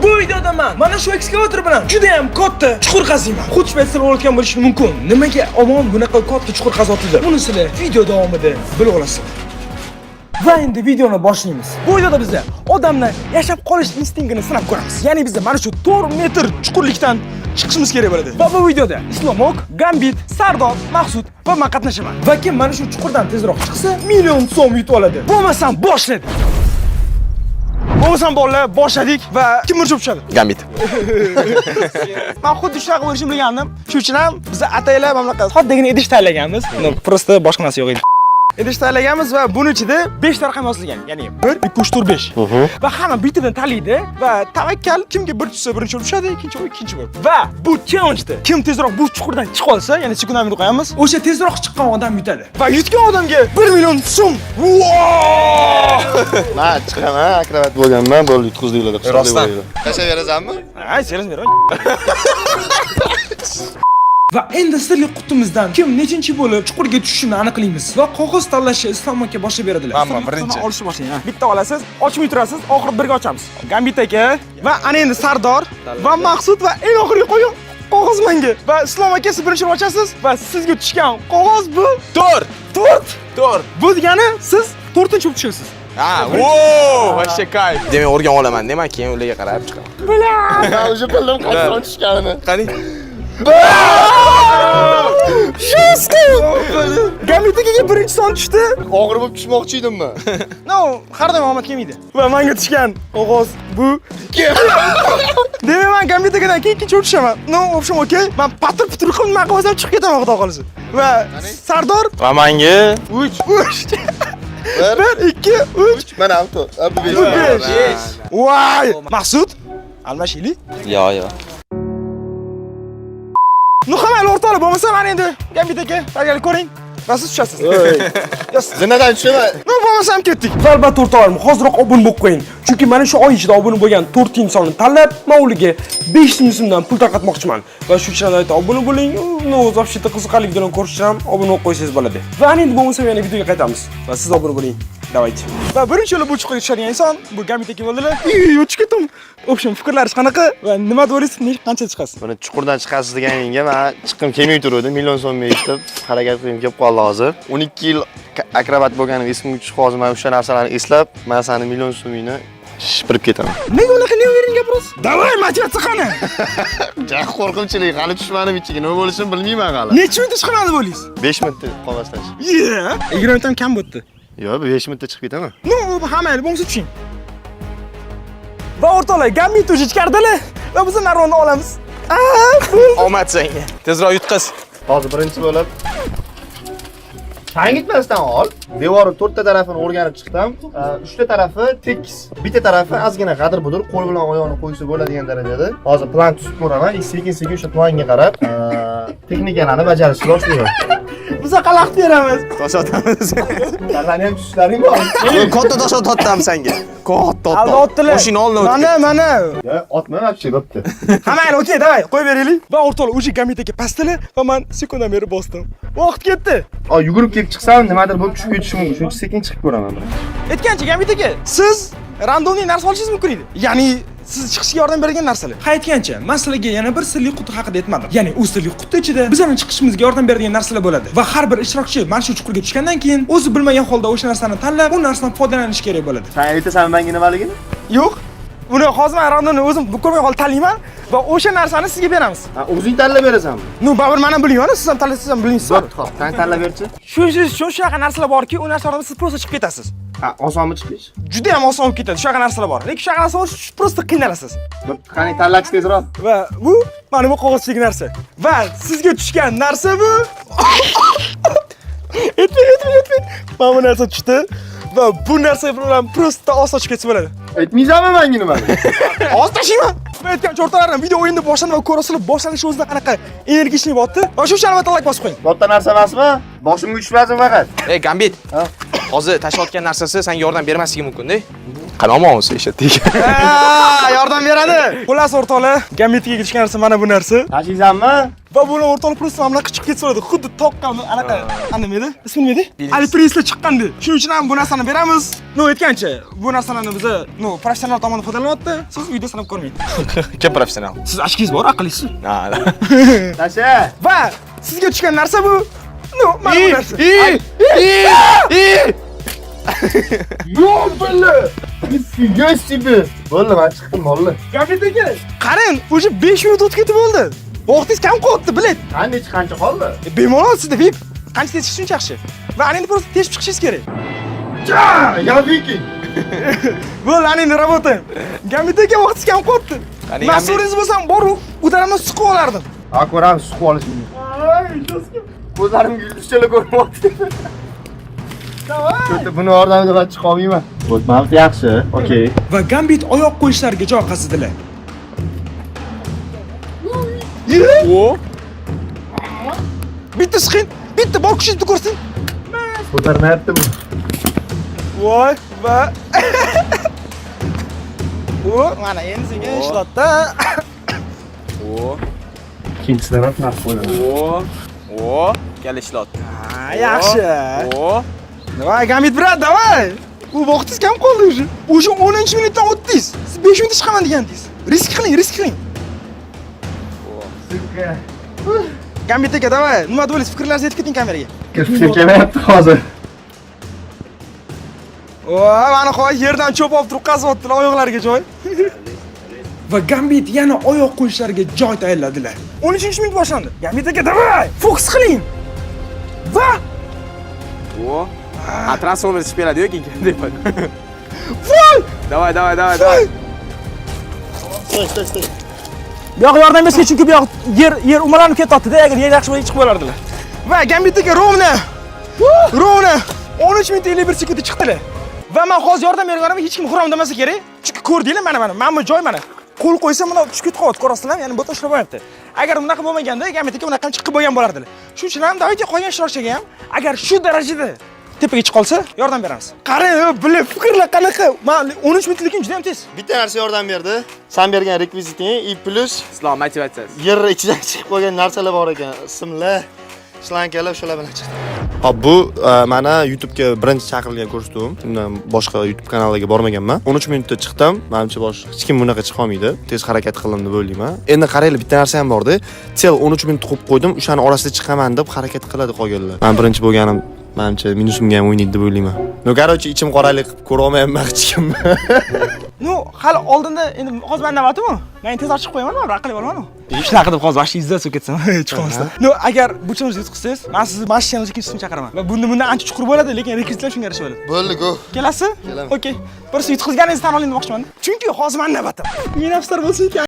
Bu videoda mana shu ekskavator bilan juda ham katta chuqur qaziyman. Xushbatlar olayotgan bo'lishi mumkin. Nimaga omon bunaqa katta chuqur qazotildi? Buni sizlar video davomida bilib olasizlar. Va endi videoni boshlaymiz. Bu videoda biz odamni yashab qolish instinktini sinab ko'ramiz. Ya'ni biz mana shu 4 metr chuqurlikdan chiqishimiz kerak bo'ladi. Va bu videoda Islomok, Gambit, Sardor, Maqsud va men qatnashaman. Va kim mana shu chuqurdan tezroq chiqsa, million so'm yutib oladi. Bo'lmasam boshladik. Bo'lmasam bolalar boshladik va kim urishib tushadi? Gambit. Men xuddi shunaqa bo'lishini bilgandim. Shuning uchun ham biz ataylar mana bunaqa xoddagina idish tayyorlaganmiz. Prosta boshqa narsa yo'q edi. Idish tayyorlaganmiz va buni ichida 5 ta raqam yozilgan. Ya'ni 1, 2, 3, 4, 5. Va hamma bittadan tanlaydi va tavakkal kimga bir tushsa birinchi urib tushadi, ikkinchi bo'lib. Va bu challenge-da kim tezroq bu chuqurdan chiqa olsa, ya'ni sekundamini qo'yamiz. O'sha tezroq chiqqan odam yutadi. Va yutgan odamga 1 million so'm. Men chiqaman, akrobat bo'lganman, bo'ldi yutqizdinglar deb Rostdan. Tashlayverazanmi? Ha, serios beraman. Va endi sirli qutimizdan kim nechinchi bo'lib chuqurga tushishini aniqlaymiz. Va qog'oz tanlashni Islom aka boshlab beradilar. Men birinchi. Olishni boshlang. Bitta olasiz, ochmay turasiz, oxiri birga ochamiz. Gambit aka va ana endi Sardor va Maqsud va eng oxirgi qo'ying qog'oz menga. Va Islom akasi birinchi ochasiz va sizga tushgan qog'oz bu 4. 4. Bu degani siz 4-chi bo'lib tushasiz. Ha, wow, вообще kayf. Demak, o'rgan olaman, demak, keyin ularga qarab chiqaman. Bilan. O'sha bildim qachon tushganini. Qani? Gambit akaga birinchi son tushdi. Og'ir bo'lib tushmoqchi edimmi? No, har doim omad kelmaydi. Va menga tushgan qog'oz bu. Demak, men Gambit akadan keyin ikkinchi tushaman. No, option okey. Men patir-putir qilib nima qilsam chiqib ketaman xudo qolsa. Va Sardor Va menga 3. 1, 2, 3. mana avto. Bu 5. Voy! Maqsud? Almashaylik? Yo. Nu hamma o'rtoqlar bo'lmasa, men endi Gambit aka, tayyorlik ko'ring. Va siz tushasiz. Zinadan tushaman. Nu bo'lmasam ketdik. Va albatta o'rtoqlarim, hoziroq obuna bo'lib qo'ying. Chunki mana shu oy ichida obuna bo'lgan 4 insonni tanlab, men ularga 500 so'mdan pul tarqatmoqchiman. Va shu uchun aytib obuna bo'ling. No, вообще qiziqarli videoni ko'rish uchun obuna bo'lib qo'ysangiz bo'ladi. Va endi bo'lmasa yana videoga qaytamiz. Va siz obuna bo'ling. Давайте. Va birinchi yo'li bu chuqurga tushadigan inson bu Gambit aka bo'ldilar. Yo'q ketdim. Option fikrlaringiz qanaqa va nima deb o'ylaysiz? Qancha chiqasiz? Buni chuqurdan chiqasiz deganingga men chiqqim kelmay turuvdi. Million so'mga eshitib, harakat qilib kelib qoldi hozir. 12 yil akrobat bo'lganim esimga tushib hozir men o'sha narsalarni eslab, men seni million so'mingni shipirib ketaman. Nega unaqa neyavering gapiryapsiz? Davay, motivatsiya qani? Jah qo'rqinchlik, hali tushmadim ichiga, nima bo'lishini bilmayman hali. Necha minutda chiqadi bo'laysiz? 5 minutda qog'oz tashish. 20 minutdan kam bo'ldi. Yo'q, 5 minutda chiqib ketaman. No, hamma bo'lmasa tushing. Va o'rtoqlar, Gambit o'sha chiqardilar va biz narvonni olamiz. Omad senga. Tezroq yutqiz. Hozir birinchi bo'lib Tangitmasdan ol. Devori 4 ta tarafini o'rganib chiqdim. 3 ta tarafi tekis. Bitta tarafi ozgina g'adir-budur qo'l bilan oyoqni qo'ysa bo'ladigan darajada. Hozir plan tuzib ko'raman. Sekin-sekin o'sha planga qarab, texnikalarni bajarishni boshlayman. Biz qalaqib beramiz. Tosh otamiz. Sizlarning ham tushlaring bor. Katta tosh otatam senga. Katta. Alda otdilar. Mashina oldi. Mana. Ya, otma вообще bo'pti. Hamma okey, davay, qo'yib beraylik. Va o'rtoqlar, o'sha Gambit aka pastdilar va men sekunddan beri bosdim. Vaqt ketdi. Yugurib kelib chiqsam, nimadir bo'lib tushib ketishi mumkin. Shuning uchun sekin chiqib ko'raman men. Aytgancha Gambit aka, siz randomli narsa olishingiz mumkin edi. Ya'ni siz chiqishga yordam bergan narsalar. Aytgancha, men sizlarga yana bir sirli quti haqida aytmadim. Ya'ni u sirli quti ichida bizning chiqishimizga yordam beradigan narsalar bo'ladi. Va har bir ishtirokchi mana shu chuqurga tushgandan keyin o'zi bilmagan holda o'sha narsani tanlab, u narsadan foydalanish kerak bo'ladi. Sen aytasan menga nimaligini? Yo'q. Buni hozir men randomni o'zim ko'rmagan holda tanlayman va o'sha narsani sizga beramiz. Ha, o'zing tanlab berasanmi? Nu, baribir men ham bilmayman, siz ham tanlasangiz ham bilmaysiz. Xo'p, sen tanlab berchi. Shunaqa narsalar borki, u narsalardan siz prosta chiqib ketasiz. Ha, osonmi chiqish? Juda ham oson bo'lib ketadi. Shunaqa narsalar bor. Lekin shunaqa narsalar prosta qiynalasiz. Qani tanlash tezroq. Va bu mana bu qog'ozdagi narsa. Va sizga tushgan narsa bu. Aytmang. Mana bu narsa tushdi. Va bu narsa bilan prosta oson chiqib ketsa bo'ladi. Aytmaysanmi menga nima? Hozir tashlayman. Men aytgan o'rtoqlarim, video o'yinda boshlandi va ko'rasizlar, boshlanishi o'zida qanaqa energichlik bo'pti. Va shu uchun albatta like bosib qo'ying. Katta narsa emasmi? Boshimga tushmasin faqat. Gambit. Hozir tashlayotgan narsasi senga yordam bermasligi mumkin-da. Qani omonsiz eshitdik. Yordam beradi. Xullas o'rtoqlar, Gambitga kirishgan narsa mana bu narsa. Tashiysanmi? Va buni o'rtoqlar просто mana chiqib ketsa bo'ladi. Xuddi toqqan anaqa. Nima edi? Ismi nima edi? Alipresda chiqqandi. Shuning uchun ham bu narsani beramiz. Aytgancha, bu narsalarni biz, professional tomonidan foydalanyapti. Siz uyda sanab ko'rmang. Kim professional? Siz ashkingiz bor, aqlingiz. Ha. Tasha. Va sizga tushgan narsa bu. Mana bu narsa. Yo'q billa. Nifiyos tipi. Bo'ldi, men chiqdim, bo'ldi. Gambit aka, qarang, o'sha 5 minut o'tib ketib bo'ldi. Vaqtingiz kam qoldi, bilet. Qancha qoldi? Bemalol sizda VIP. Qancha tez chiqish shuncha yaxshi. Va endi просто tez chiqishingiz kerak. Gambiki. Bo'ldi, endi работаем. Gambit aka, vaqtingiz kam qoldi. Mas'ulingiz bo'lsam, boru udaramni siqib olardim. Ha, ko'ramiz, siqib olishingni. Ko'zlarim yulduzchalar ko'ryapti. Cho'ta buni yordamida man chiqa olmayman. O'tmabdi, yaxshi. Okey. Va Gambit oyoq qo'yishlariga joy qasdilar. O. Bitta siqing, bitta bor kuchingizni ko'rsin. Ko'tarmayapti bu. Voy, va mana endi senga ishlatdi. O. Ikkinchisidan ham narx qo'yadi. O. Kelishlat. Yaxshi. O. Давай, Gambit brat, давай. U vaqtingiz kam qoldi o'sha. O'sha 10-minutdan o'tdingiz. Siz 5 minutda chiqaman degandingiz. Risk qiling. Gambit aka, давай. Nima deb o'ylaysiz? Fikrlaringizni aytib keting kameraga. Fikrim kelmayapti hozir. Mana qo'y yerdan cho'p olib turib qazyaptilar oyoqlariga joy. Va Gambit yana oyoq qo'yishlariga joy tayinladilar. 13-minut boshlandi. Gambit aka, давай. Fokus qiling. Va O. A Transformers speladi yoki deb. voy! Давай. Sтой. Bu yoq yordam bersa chunki bu yoq yer umalanib ketyapti-da, agar yer yaxshi bo'lsa chiqib bo'lardilar. Va Gambit aka rovna 13 minut 51 sekundda chiqdilar. Va men hozir yordam berganim hech kim xurom demasa kerak. Chunki ko'rdinglar mana bu joy mana. Qo'l qo'ysa mana tushib ketib qolyapti, ko'rasizlar, ya'ni bu tashlab qo'yapti. Agar bunaqa bo'lmaganda Gambit aka bunaqa chiqib bo'lgan bo'lardilar. Shuning uchun ham davayga qolgan ishtirokchiga ham agar shu darajada tepaga chiqib qolsa, yordam beramiz. Qarang, bilib fikrlar qanaqa? Men 13 minutlikning juda ham tez. Bitta narsa yordam berdi. Sen bergan rekviziting i plus Islom motivatsiyasi. yer ichidan chiqib qolgan narsalar bor ekan. Ismlar, shlankalar shular bilan chiqdi. Hop, bu mana YouTube'ga birinchi chaqirilgan ko'rsatuvim. Undan boshqa YouTube kanaliga bormaganman. 13 minutda chiqdim. Menimcha hech kim bunaqa chiqa olmaydi. Tez harakat qildim deb o'ylayman. Endi qaranglar, bitta narsa ham bordi. Sel 13 minut qo'yib qo'ydim, o'shani orasida chiqaman deb harakat qiladi qolganlar. Men birinchi bo'lganim menimcha minusimga ham o'ynaydi deb o'ylayman. Короче, ichim qoralik ko'ra olmayapman hech kimni. Hali oldinda endi hozir men navbatimi? Men tez chiqib qo'yaman, men raqib olaman. Shunaqa deb hozir vaqtingiz izlab ketsam, chiqamasdan. Agar bu chimni yutqizsangiz, men sizni mashinangiz ikkinchisini chaqiraman. Va bundan ancha chuqur bo'ladi, lekin rekvizitlar shunga yarasha bo'ladi. Bo'ldi, go. Kelasiz? Kelaman. Okey. Birisi yutqizganingizni tan oling demoqchiman. Chunki hozir men navbatim. Men nafslar bo'lsa